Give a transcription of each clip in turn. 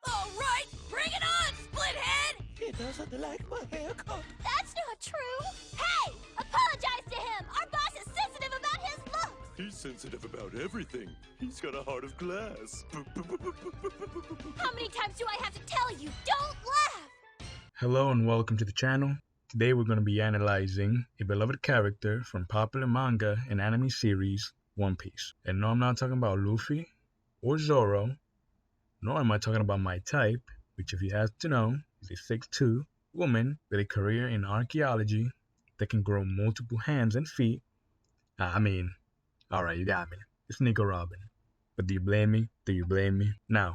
All right, bring it on, Splithead! He doesn't like my haircut. That's not true. Hey, apologize to him. Our boss is sensitive about his looks. He's sensitive about everything. He's got a heart of glass. How many times do I have to tell you? Don't laugh. Hello and welcome to the channel. Today we're going to be analyzing a beloved character from popular manga and anime series One Piece. And no, I'm not talking about Luffy or Zoro, nor am I talking about my type, which if you have to know is a 6'2" woman with a career in archaeology that can grow multiple hands and feet. Alright, you got me. It's Nico Robin. But do you blame me? Do you blame me? Now,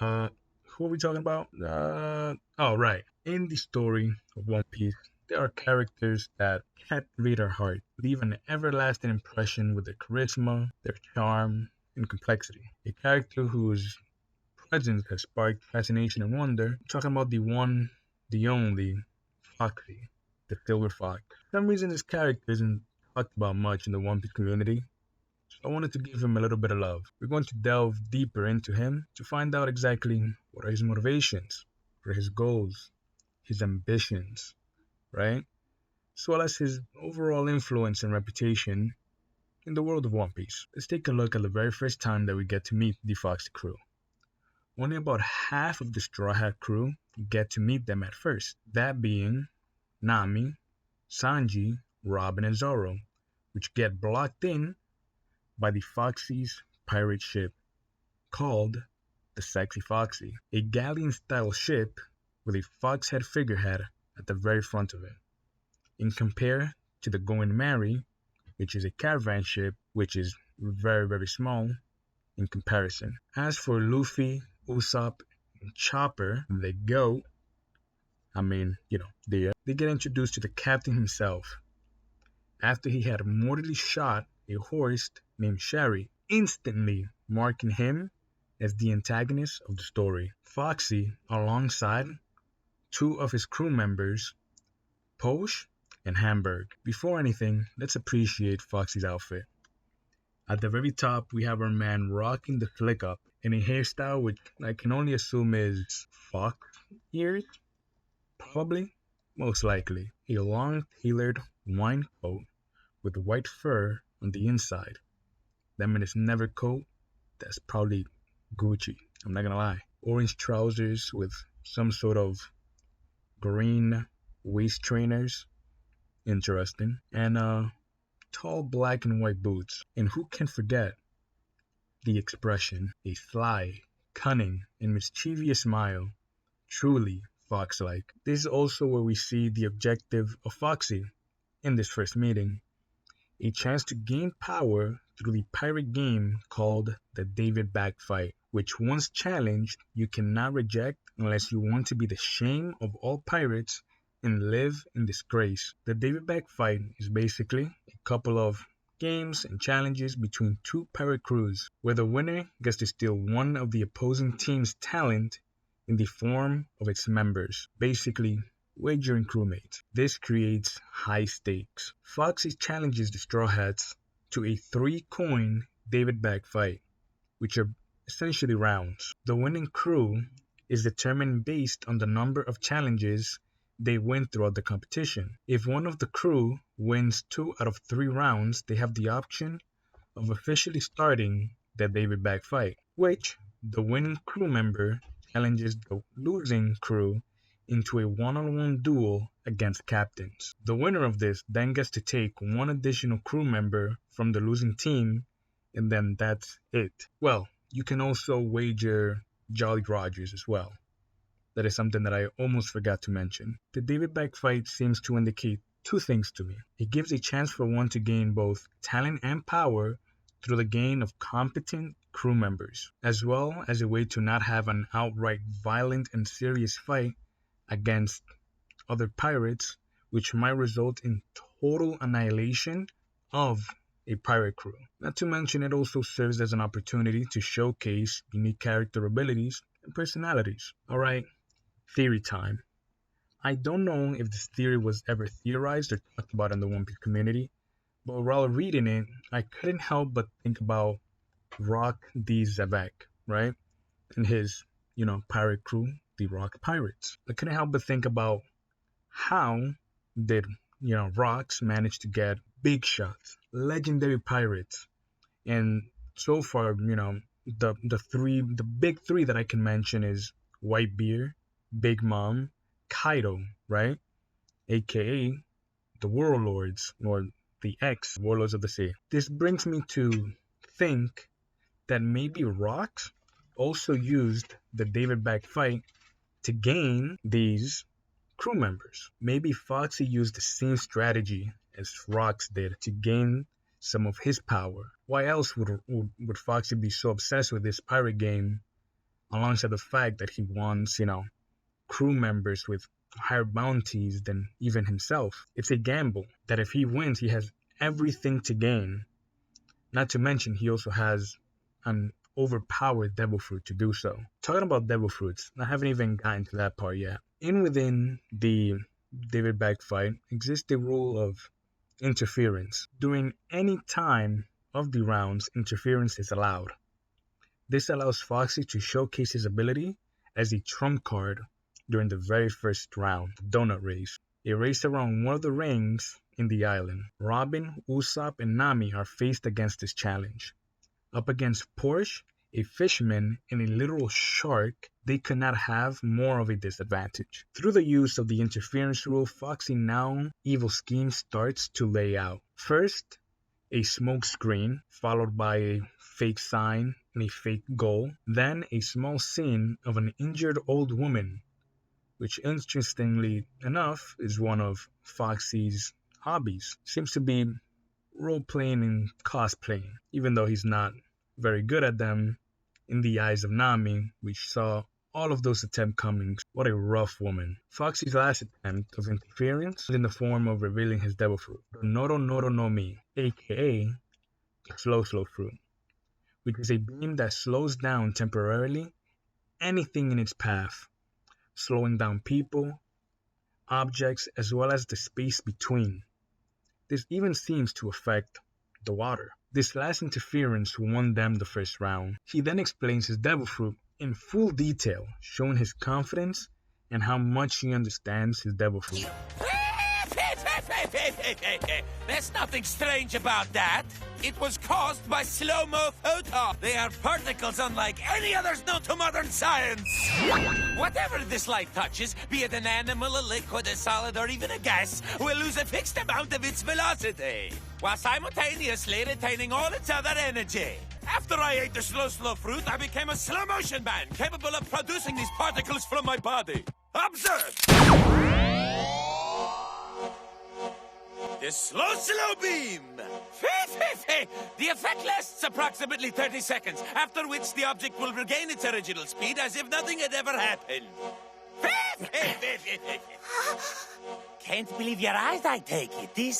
who are we talking about? Right. In the story of One Piece, there are characters that captivate our heart, leave an everlasting impression with their charisma, their charm, and complexity. A character whose presence has sparked fascination and wonder. I'm talking about the one, the only, Foxy, the Silver Fox. For some reason, this character isn't talked about much in the One Piece community, so I wanted to give him a little bit of love. We're going to delve deeper into him to find out exactly what are his motivations, what are his goals, his ambitions, right? As well as his overall influence and reputation in the world of One Piece. Let's take a look at the very first time that we get to meet the Foxy crew. Only about half of the Straw Hat crew get to meet them at first, that being Nami, Sanji, Robin, and Zoro, which get blocked in by the Foxy's pirate ship called the Sexy Foxy, a galleon-style ship with a fox head figurehead at the very front of it. In compare to the Going Merry, which is a caravan ship, which is very, very small in comparison. As for Luffy, Usopp, and Chopper, they get introduced to the captain himself after he had mortally shot a horse named Sherry, instantly marking him as the antagonist of the story. Foxy, alongside two of his crew members, Posh and Hamburg. Before anything, let's appreciate Foxy's outfit. At the very top, we have our man rocking the flick up in a hairstyle which I can only assume is fox ears, probably, most likely. A long tailored wine coat with white fur on the inside. That means it's never coat, that's probably Gucci, I'm not gonna lie. Orange trousers with some sort of green waist trainers, interesting. And tall black and white boots. And who can forget the expression, a sly, cunning, and mischievous smile, truly fox-like. This is also where we see the objective of Foxy in this first meeting, a chance to gain power through the pirate game called the David Bag Fight, which once challenged, you cannot reject unless you want to be the shame of all pirates and live in disgrace. The David Bag Fight is basically a couple of games and challenges between two pirate crews, where the winner gets to steal one of the opposing team's talent in the form of its members, basically wagering crewmates. This creates high stakes. Foxy challenges the Straw Hats to a 3-coin David Bag Fight, which are essentially rounds. The winning crew is determined based on the number of challenges they win throughout the competition. If one of the crew wins 2 out of 3 rounds, they have the option of officially starting the David Bag Fight, which the winning crew member challenges the losing crew into a one-on-one duel against captains. The winner of this then gets to take one additional crew member from the losing team, and then that's it. Well, you can also wager Jolly Rogers as well. That is something that I almost forgot to mention. The David Bag Fight seems to indicate 2 things to me. It gives a chance for one to gain both talent and power through the gain of competent crew members, as well as a way to not have an outright violent and serious fight against other pirates, which might result in total annihilation of a pirate crew. Not to mention, it also serves as an opportunity to showcase unique character abilities and personalities. Alright, theory time. I don't know if this theory was ever theorized or talked about in the One Piece community, but while reading it, I couldn't help but think about Rock D. Zevek, right? And his pirate crew, the Rock Pirates. I couldn't help but think about how did, Rocks manage to get big shots, legendary pirates, and so far, the big three that I can mention is Whitebeard, Big Mom, Kaido, right? AKA the Warlords or the ex Warlords of the Sea. This brings me to think that maybe Rocks also used the David Back fight to gain these crew members. Maybe Foxy used the same strategy as Rocks did to gain some of his power. Why else would Foxy be so obsessed with this pirate game alongside the fact that he wants, crew members with higher bounties than even himself? It's a gamble that if he wins, he has everything to gain. Not to mention, he also has an overpowered devil fruit to do so. Talking about devil fruits, I haven't even gotten to that part yet. Within the David Back fight exists the rule of interference. During any time of the rounds, interference is allowed. This allows Foxy to showcase his ability as a trump card during the very first round, the Donut Race. A race around one of the rings in the island. Robin, Usopp, and Nami are faced against this challenge. Up against Porsche, a fisherman, and a literal shark, they could not have more of a disadvantage. Through the use of the interference rule, Foxy now evil scheme starts to lay out. First, a smoke screen, followed by a fake sign and a fake goal. Then a small scene of an injured old woman, which interestingly enough is one of Foxy's hobbies. Seems to be role-playing and cosplaying, even though he's not very good at them. In the eyes of Nami, we saw all of those attempts coming. What a rough woman. Foxy's last attempt of interference was in the form of revealing his devil fruit, the Noro Noro no Mi, aka the Slow Fruit, which is a beam that slows down temporarily anything in its path, slowing down people, objects, as well as the space between. This even seems to affect the water. This last interference won them the first round. He then explains his devil fruit in full detail, showing his confidence and how much he understands his devil fruit. There's nothing strange about that. It was caused by slow-mo photon. They are particles unlike any others known to modern science. Whatever this light touches, be it an animal, a liquid, a solid, or even a gas, will lose a fixed amount of its velocity, while simultaneously retaining all its other energy. After I ate the slow fruit, I became a slow-motion man, capable of producing these particles from my body. Observe! The slow beam! The effect lasts approximately 30 seconds, after which the object will regain its original speed as if nothing had ever happened. Can't believe your eyes, I take it. This...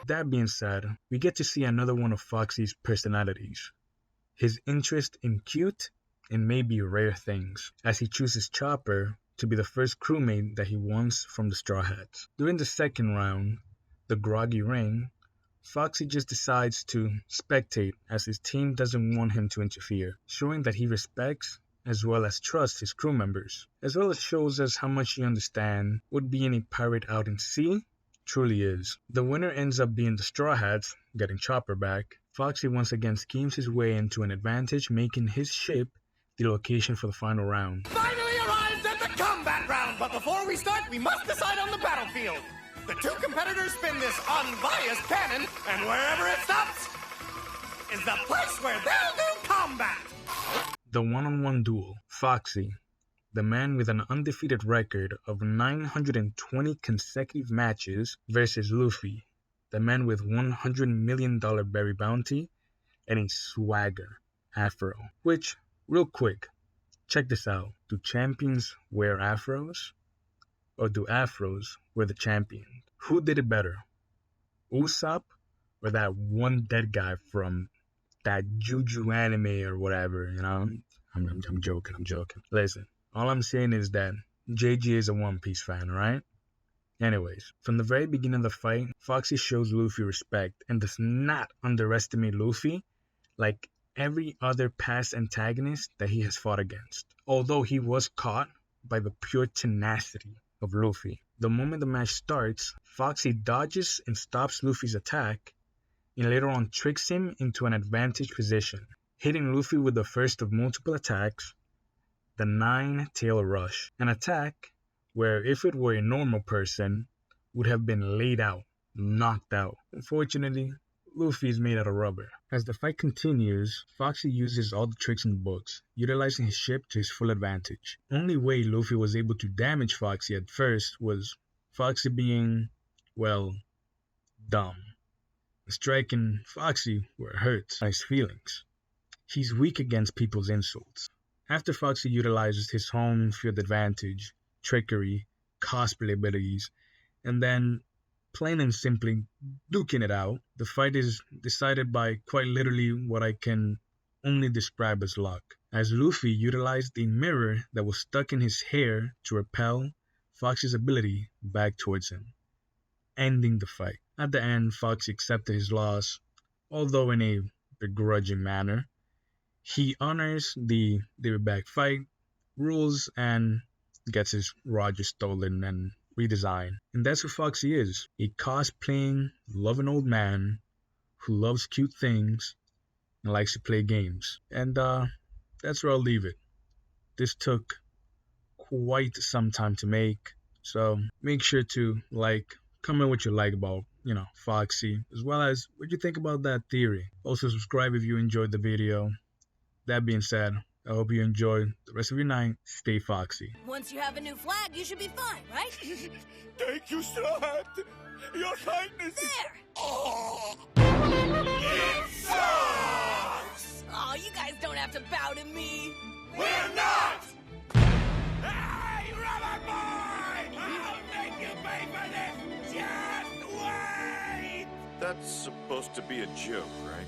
That being said, we get to see another one of Foxy's personalities. His interest in cute and maybe rare things, as he chooses Chopper to be the first crewmate that he wants from the Straw Hats. During the second round, the Groggy Ring, Foxy just decides to spectate as his team doesn't want him to interfere, showing that he respects as well as trusts his crew members, as well as shows us how much he understands what being a pirate out in sea truly is. The winner ends up being the Straw Hats, getting Chopper back. Foxy once again schemes his way into an advantage, making his ship the location for the final round. Finally arrived at the combat round, but before we start, we must decide on the battlefield. The two competitors spin this unbiased cannon, and wherever it stops is the place where they'll do combat. The one-on-one duel. Foxy, the man with an undefeated record of 920 consecutive matches, versus Luffy, the man with $100 million berry bounty and a swagger afro. Which, real quick, check this out. Do champions wear afros? Or do afros wear the champion? Who did it better? Usopp or that one dead guy from that Juju anime or whatever, I'm joking. Listen, all I'm saying is that JG is a One Piece fan, right? Anyways, from the very beginning of the fight, Foxy shows Luffy respect and does not underestimate Luffy like every other past antagonist that he has fought against, although he was caught by the pure tenacity of Luffy. The moment the match starts, Foxy dodges and stops Luffy's attack, and later on tricks him into an advantage position, hitting Luffy with the first of multiple attacks, the Nine-Tail Rush, an attack where if it were a normal person, would have been laid out, knocked out. Unfortunately, Luffy is made out of rubber. As the fight continues, Foxy uses all the tricks in the books, utilizing his ship to his full advantage. Only way Luffy was able to damage Foxy at first was Foxy being, well, dumb. Striking Foxy where it hurts his feelings. He's weak against people's insults. After Foxy utilizes his home field advantage, trickery, cosplay abilities, and then plain and simply duking it out, the fight is decided by quite literally what I can only describe as luck, as Luffy utilized a mirror that was stuck in his hair to repel Foxy's ability back towards him, ending the fight. At the end, Foxy accepted his loss, although in a begrudging manner. He honors the back fight rules and gets his Roger stolen and redesigned. And that's who Foxy is, a cosplaying, loving old man who loves cute things and likes to play games. And that's where I'll leave it. This took quite some time to make, so make sure to comment what you like about, Foxy, as well as what you think about that theory. Also subscribe if you enjoyed the video. That being said, I hope you enjoy the rest of your night. Stay foxy. Once you have a new flag, you should be fine, right? Thank you, Sir. Your Highness. There! Oh, it sucks! Oh, you guys don't have to bow to me. We're not! Hey, Rubber Boy! I'll make you pay for this! Just wait! That's supposed to be a joke, right?